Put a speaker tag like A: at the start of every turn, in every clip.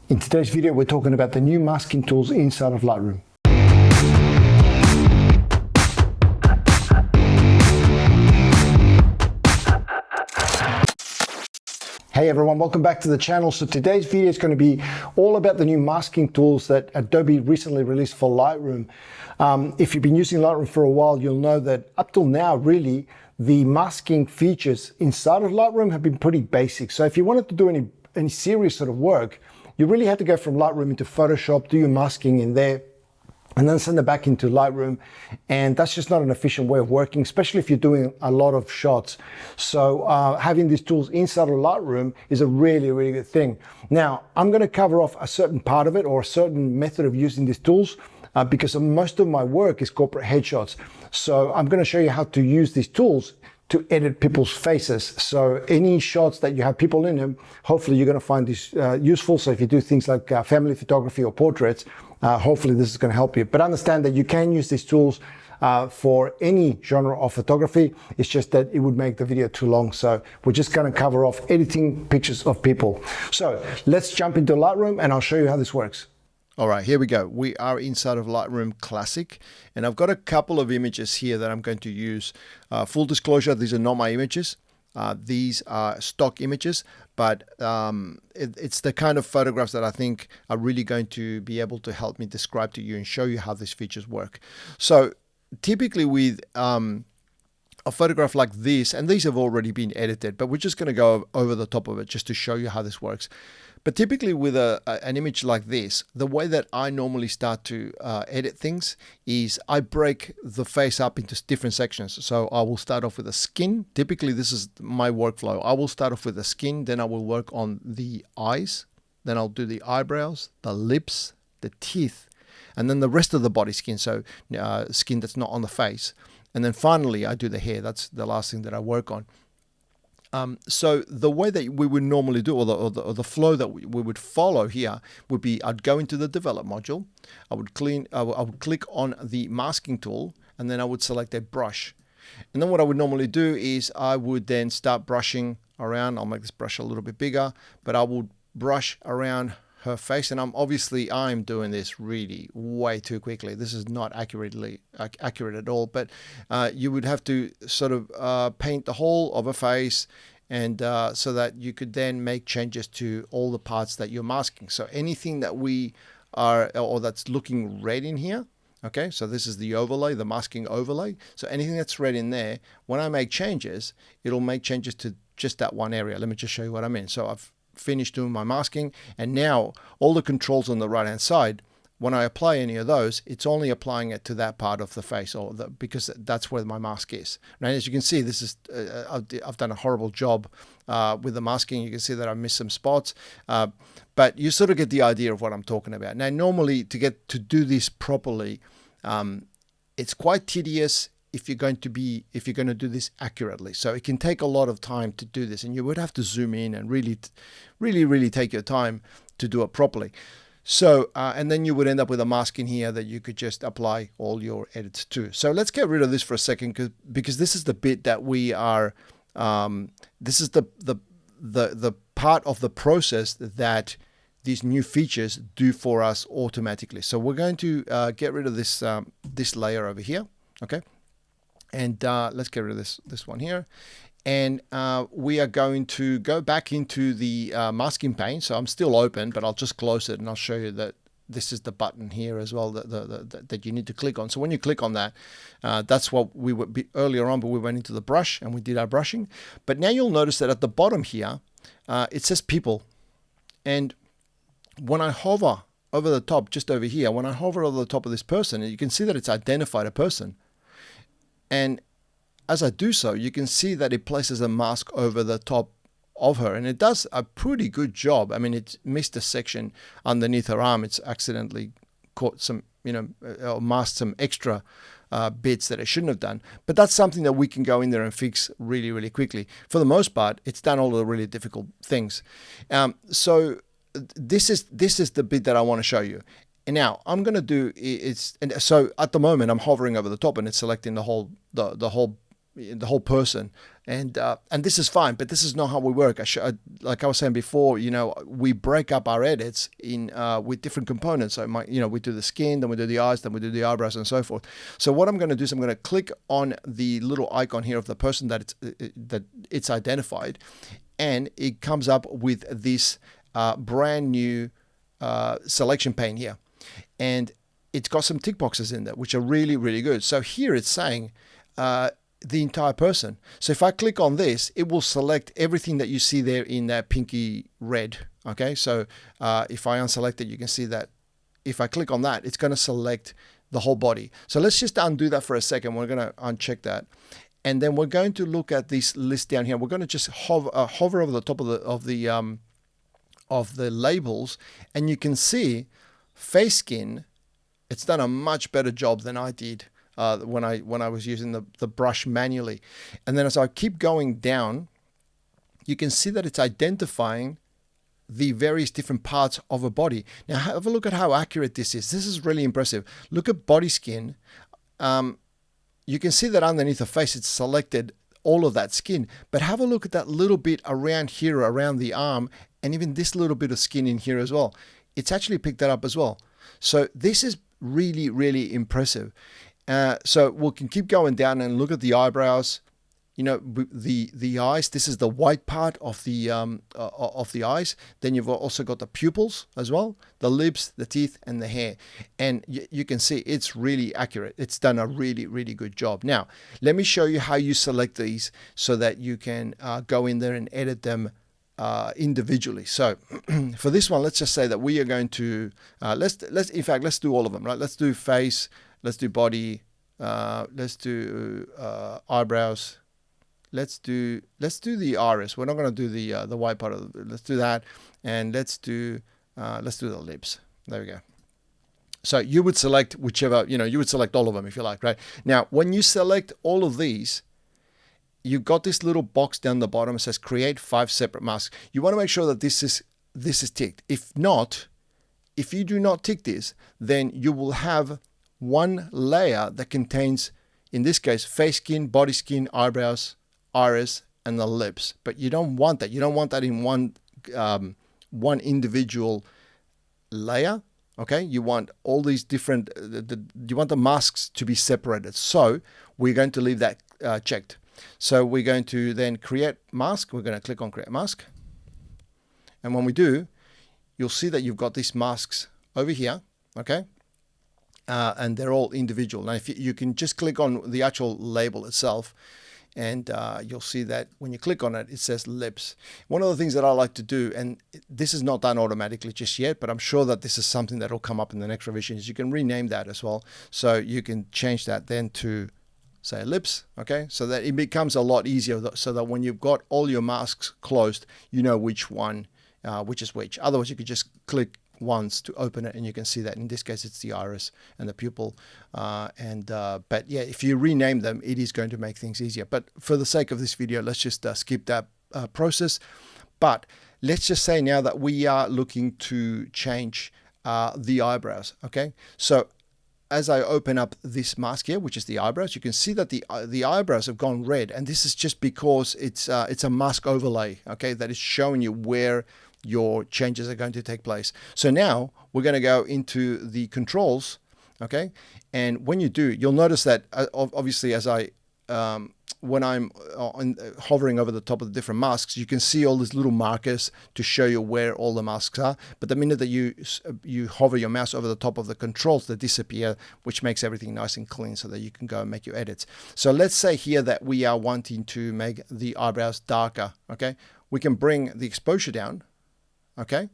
A: In today's video, we're talking about the new masking tools inside of Lightroom. Hey everyone, welcome back to the channel. So today's video is going to be all about the new masking tools that Adobe recently released for Lightroom. If you've been using Lightroom for a while, you'll know that up till now, really, the masking features inside of Lightroom have been pretty basic. So if you wanted to do any serious sort of work, you really had to go from Lightroom into Photoshop, do your masking in there, and then send it back into Lightroom. And that's just not an efficient way of working, especially if you're doing a lot of shots. So having these tools inside of Lightroom is a really, really good thing. Now, I'm gonna cover off a certain part of it or a certain method of using these tools because most of my work is corporate headshots. So I'm gonna show you how to use these tools to edit people's faces. So any shots that you have people in them, hopefully you're gonna find this useful. So if you do things like family photography or portraits, hopefully this is gonna help you. But understand that you can use these tools for any genre of photography. It's just that it would make the video too long. So we're just gonna cover off editing pictures of people. So let's jump into Lightroom and I'll show you how this works.
B: All right, here we go. We are inside of Lightroom Classic, and I've got a couple of images here that I'm going to use. Full disclosure, these are not my images. These are stock images, but it's the kind of photographs that I think are really going to be able to help me describe to you and show you how these features work. So typically with a photograph like this, and these have already been edited, but we're just going to go over the top of it just to show you how this works. But typically with an image like this, the way that I normally start to edit things is I break the face up into different sections. So I will start off with the skin. Typically, this is my workflow. I will start off with the skin, then I will work on the eyes, then I'll do the eyebrows, the lips, the teeth, and then the rest of the body skin, so skin that's not on the face. And then finally, I do the hair. That's the last thing that I work on. So the way that we would normally do, or the flow that we would follow here, would be I'd go into the develop module, I would click on the masking tool, and then I would select a brush. And then what I would normally do is I would then start brushing around. I'll make this brush a little bit bigger, but I would brush around her face, and I'm doing this really way too quickly. This is not accurate at all, but you would have to sort of paint the whole of a face, and so that you could then make changes to all the parts that you're masking. So anything that we are, or that's looking red in here, okay, so this is the overlay, the masking overlay. So anything that's red in there, when I make changes, it'll make changes to just that one area. Let me just show you what I mean. So I've finished doing my masking, and now all the controls on the right hand side, when I apply any of those, it's only applying it to that part of the face, or because that's where my mask is. Now, as you can see, this is I've done a horrible job with the masking. You can see that I missed some spots, but you sort of get the idea of what I'm talking about. Now, normally to do this properly, it's quite tedious if you're going to do this accurately. So it can take a lot of time to do this, and you would have to zoom in and really take your time to do it properly. So and then you would end up with a mask in here that you could just apply all your edits to. So let's get rid of this for a second, because this is the bit that we are this is the part of the process that these new features do for us automatically. So we're going to get rid of this this layer over here, okay? And let's get rid of this one here. And we are going to go back into the masking pane. So I'm still open, but I'll just close it, and I'll show you that this is the button here as well that you need to click on. So when you click on that, that's what we would be earlier on, but we went into the brush and we did our brushing. But now you'll notice that at the bottom here, it says people. And when I hover over the top, just over here, when I hover over the top of this person, you can see that it's identified a person. And as I do so, you can see that it places a mask over the top of her, and it does a pretty good job. I mean, it missed a section underneath her arm. It's accidentally caught some, or masked some extra bits that it shouldn't have done. But that's something that we can go in there and fix really, really quickly. For the most part, it's done all the really difficult things. So this is the bit that I want to show you. And now I'm going to do so at the moment I'm hovering over the top, and it's selecting the whole the whole person, and this is fine, but this is not how we work. Like I was saying before, we break up our edits in with different components. So we do the skin, then we do the eyes, then we do the eyebrows, and so forth. So what I'm going to do is I'm going to click on the little icon here of the person that it's identified, and it comes up with this brand new selection pane here, and it's got some tick boxes in there which are really, really good. So here it's saying the entire person. So if I click on this, it will select everything that you see there in that pinky red. Okay, so if I unselect it, you can see that if I click on that, it's going to select the whole body. So let's just undo that for a second. We're going to uncheck that, and then we're going to look at this list down here. We're going to just hover over the top of the labels, and you can see face skin. It's done a much better job than I did when I was using the brush manually. And then as I keep going down, you can see that it's identifying the various different parts of a body. Now have a look at how accurate this is. This is really impressive. Look at body skin. You can see that underneath the face, it's selected all of that skin. But have a look at that little bit around here, around the arm, and even this little bit of skin in here as well. It's actually picked that up as well. So this is really, really impressive. So we can keep going down and look at the eyebrows. The eyes. This is the white part of the eyes. Then you've also got the pupils as well, the lips, the teeth, and the hair. And you can see it's really accurate. It's done a really, really good job. Now, let me show you how you select these so that you can go in there and edit them individually. So for this one, let's just say that we are going to let's do all of them, right? Let's do face, let's do body, let's do eyebrows, let's do the iris. We're not going to do the white part of it. Let's do that, and let's do the lips. There we go. So you would select whichever, you would select all of them if you like, right? Now when you select all of these, you've got this little box down the bottom. It says create 5 separate masks. You want to make sure that this is ticked. If you do not tick this, then you will have one layer that contains, in this case, face skin, body skin, eyebrows, iris, and the lips. But you don't want that. You don't want that in one individual layer. Okay, you want all these different. You want the masks to be separated. So we're going to leave that checked. So we're going to then create mask. We're going to click on create mask. And when we do, you'll see that you've got these masks over here. Okay. And they're all individual. Now, if you can just click on the actual label itself, and you'll see that when you click on it, it says lips. One of the things that I like to do, and this is not done automatically just yet, but I'm sure that this is something that will come up in the next revision, is you can rename that as well. So you can change that then to say lips, okay? So that it becomes a lot easier, so that when you've got all your masks closed, you know which one, which is which. Otherwise, you could just click once to open it, and you can see that in this case it's the iris and the pupil. But yeah, if you rename them, it is going to make things easier. But for the sake of this video, let's just skip that process. But let's just say now that we are looking to change the eyebrows, okay? So as I open up this mask here, which is the eyebrows, you can see that the eyebrows have gone red, and this is just because it's a mask overlay, okay, that is showing you where your changes are going to take place. So now we're going to go into the controls, okay, and when you do, you'll notice that obviously as I when I'm hovering over the top of the different masks, you can see all these little markers to show you where all the masks are. But the minute that you hover your mouse over the top of the controls, they disappear, which makes everything nice and clean so that you can go and make your edits. So let's say here that we are wanting to make the eyebrows darker, okay? We can bring the exposure down, okay?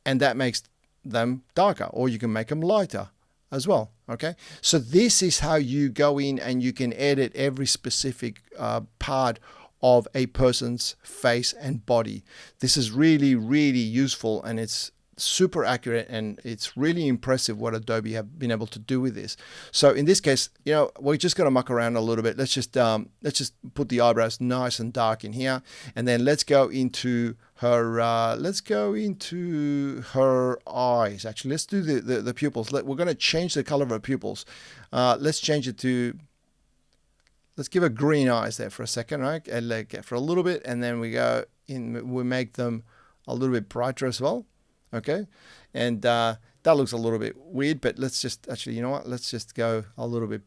B: And that makes them darker, or you can make them lighter as well, okay? So this is how you go in and you can edit every specific part of a person's face and body. This is really, really useful, and it's super accurate, and it's really impressive what Adobe have been able to do with this. So in this case, you know, we're just going to muck around a little bit. Let's just put the eyebrows nice and dark in here, and then let's go into her eyes. Actually, let's do the pupils. We're going to change the color of her pupils. Let's change it to, let's give her green eyes there for a second, right? And like for a little bit, and then we go in, we make them a little bit brighter as well, okay? And that looks a little bit weird, but let's just actually, you know what? Let's just go a little bit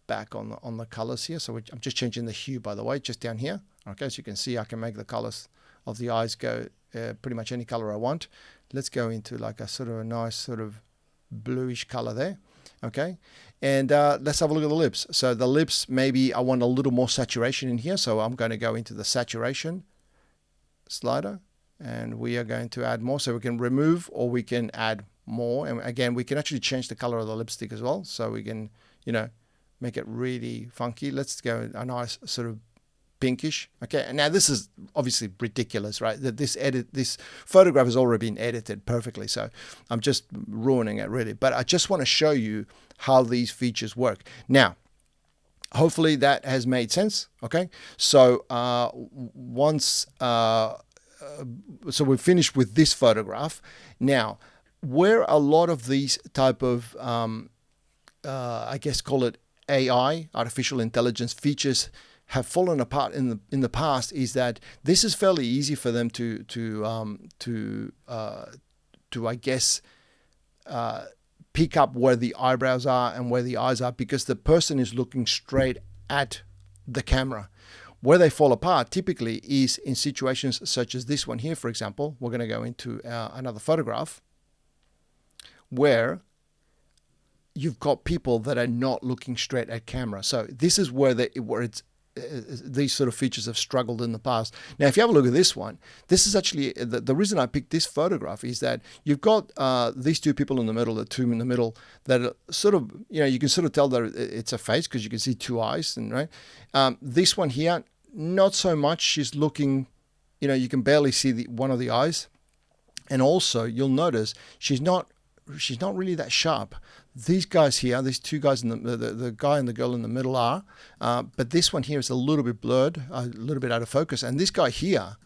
B: back on the colors here. So I'm just changing the hue, by the way, just down here. Okay, so you can see I can make the colors of the eyes go pretty much any color I want. Let's go into like a sort of a nice sort of bluish color there. Okay, and let's have a look at the lips. So the lips, maybe I want a little more saturation in here, so I'm going to go into the saturation slider, and we are going to add more. So we can remove or we can add more, and again we can actually change the color of the lipstick as well, so we can, you know, make it really funky. Let's go a nice sort of pinkish. Okay, and now this is obviously ridiculous, right? That this photograph has already been edited perfectly, so I'm just ruining it really. But I just want to show you how these features work. Now, hopefully that has made sense. Okay, so so we're finished with this photograph. Now, where a lot of these type of I guess call it AI, artificial intelligence features, have fallen apart in the past is that this is fairly easy for them to I guess pick up where the eyebrows are and where the eyes are, because the person is looking straight at the camera. Where they fall apart typically is in situations such as this one here, for example. We're going to go into another photograph where you've got people that are not looking straight at camera. So this is where these sort of features have struggled in the past. Now, if you have a look at this one, this is actually, the reason I picked this photograph is that you've got these two people in the middle, the two in the middle, that are sort of, you know, you can sort of tell that it's a face because you can see two eyes, and right. This one here, not so much. She's looking, you know, you can barely see one of the eyes, and also you'll notice she's not really that sharp. These guys here, these two guys, in the guy and the girl in the middle are, but this one here is a little bit blurred, a little bit out of focus. And this guy here,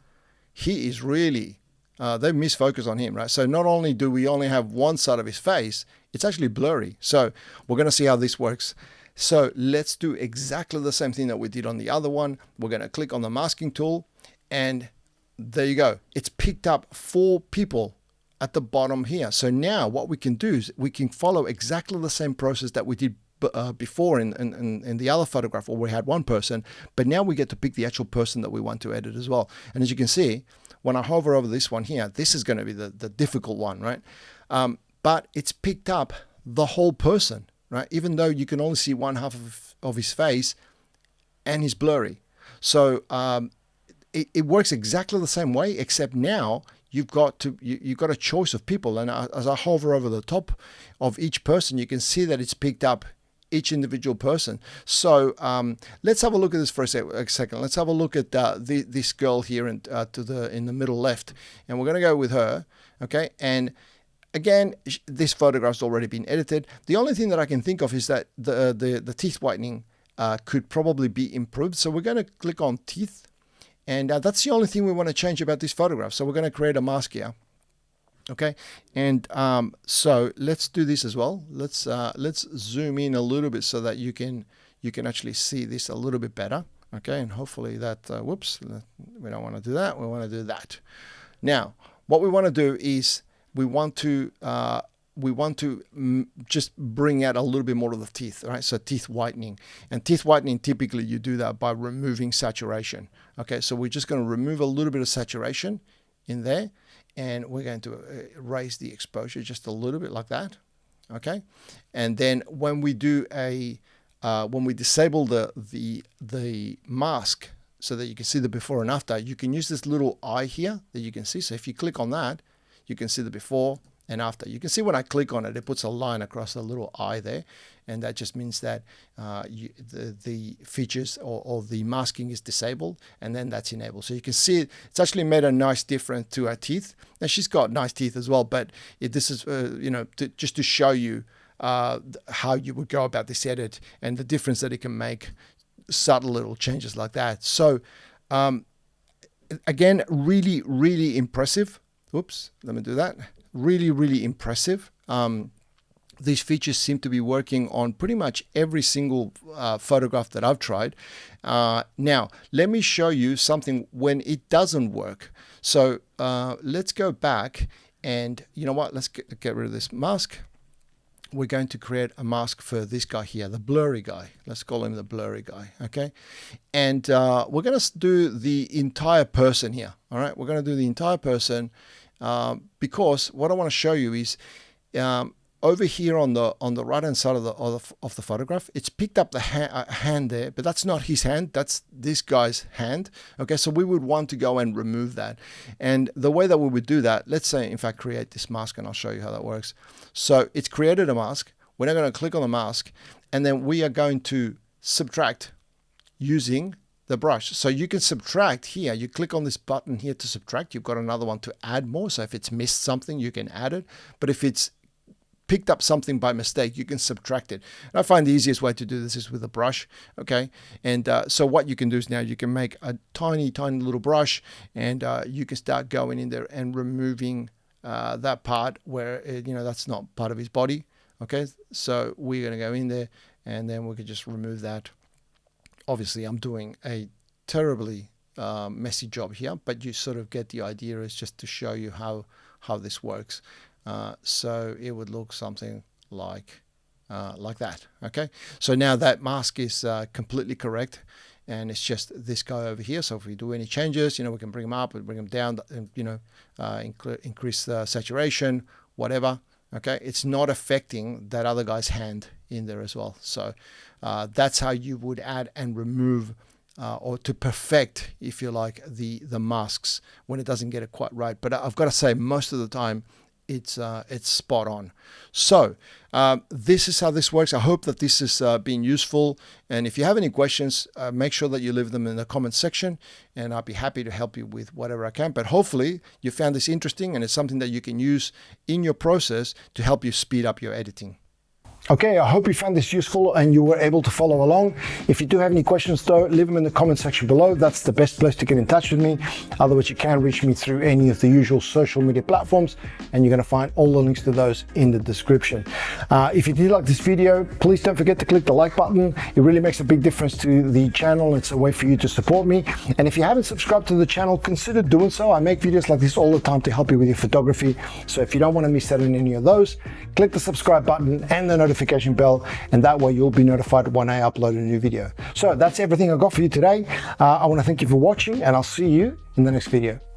B: he is really, they've missed focus on him, right? So not only do we only have one side of his face, it's actually blurry. So we're going to see how this works. So let's do exactly the same thing that we did on the other one. We're going to click on the masking tool, and there you go. It's picked up 4 people at the bottom here. So now what we can do is we can follow exactly the same process that we did before in the other photograph, where we had one person, but now we get to pick the actual person that we want to edit as well. And as you can see, when I hover over this one here, this is going to be the difficult one, right? But it's picked up the whole person, right? Even though you can only see one half of his face and he's blurry. So it works exactly the same way, except now you've got a choice of people, and as I hover over the top of each person, you can see that it's picked up each individual person. So let's have a look at this for a second. Let's have a look at this girl here in the middle left, and we're going to go with her. Okay, and again, this photograph's already been edited. The only thing that I can think of is that the teeth whitening could probably be improved. So we're going to click on teeth. And that's the only thing we want to change about this photograph. So we're going to create a mask here. Okay. And so let's do this as well. Let's zoom in a little bit so that you can actually see this a little bit better. Okay. And hopefully that, whoops, we don't want to do that. We want to do that. Now, what we want to do is we want to just bring out a little bit more of the teeth, right? So teeth whitening. And teeth whitening, typically you do that by removing saturation. Okay, so we're just going to remove a little bit of saturation in there, and we're going to raise the exposure just a little bit like that. Okay, and then when we do when we disable the mask so that you can see the before and after, you can use this little eye here that you can see. So if you click on that, you can see the before and after. You can see when I click on it, it puts a line across the little eye there, and that just means that the features or the masking is disabled, and then that's enabled. So you can see it's actually made a nice difference to her teeth. Now she's got nice teeth as well, but this is just to show you how you would go about this edit and the difference that it can make, subtle little changes like that. So again, really, really impressive. Oops, let me do that. Really, really impressive. these features seem to be working on pretty much every single photograph that I've tried. Now, let me show you something when it doesn't work. So let's go back and you know what, let's get rid of this mask. We're going to create a mask for this guy here, the blurry guy. Let's call him the blurry guy, okay? And we're going to do the entire person here, all right? We're going to do the entire person because what I want to show you is over here on the right hand side of the photograph, it's picked up the hand there, but that's not his hand, that's this guy's hand. Okay, so we would want to go and remove that. And the way that we would do that, let's say in fact create this mask, and I'll show you how that works. So it's created a mask. We're now going to click on the mask, and then we are going to subtract using the brush. So you can subtract here. You click on this button here to subtract. You've got another one to add more. So if it's missed something, you can add it. But if it's picked up something by mistake, you can subtract it. And I find the easiest way to do this is with a brush, okay? And so what you can do is now you can make a tiny little brush, and you can start going in there and removing that part where that's not part of his body, okay? So we're going to go in there, and then we can just remove that. Obviously, I'm doing a terribly messy job here, but you sort of get the idea. Is just to show you how this works. So it would look something like that. Okay, so now that mask is completely correct, and it's just this guy over here. So if we do any changes, we can bring him up and bring him down, and increase the saturation, whatever. Okay, it's not affecting that other guy's hand in there as well. So that's how you would add and remove or to perfect, if you like, the masks when it doesn't get it quite right. But I've got to say, most of the time it's spot on. So this is how this works. I hope that this has been useful, and if you have any questions, make sure that you leave them in the comment section, and I'll be happy to help you with whatever I can. But hopefully you found this interesting, and it's something that you can use in your process to help you speed up your editing.
A: Okay, I hope you found this useful and you were able to follow along. If you do have any questions though, leave them in the comment section below. That's the best place to get in touch with me. Otherwise, you can reach me through any of the usual social media platforms, and you're going to find all the links to those in the description. If you did like this video, please don't forget to click the like button. It really makes a big difference to the channel. It's a way for you to support me. And if you haven't subscribed to the channel, consider doing so. I make videos like this all the time to help you with your photography. So if you don't want to miss out on any of those, click the subscribe button and the notification bell, and that way you'll be notified when I upload a new video. So that's everything I got for you today. I want to thank you for watching, and I'll see you in the next video.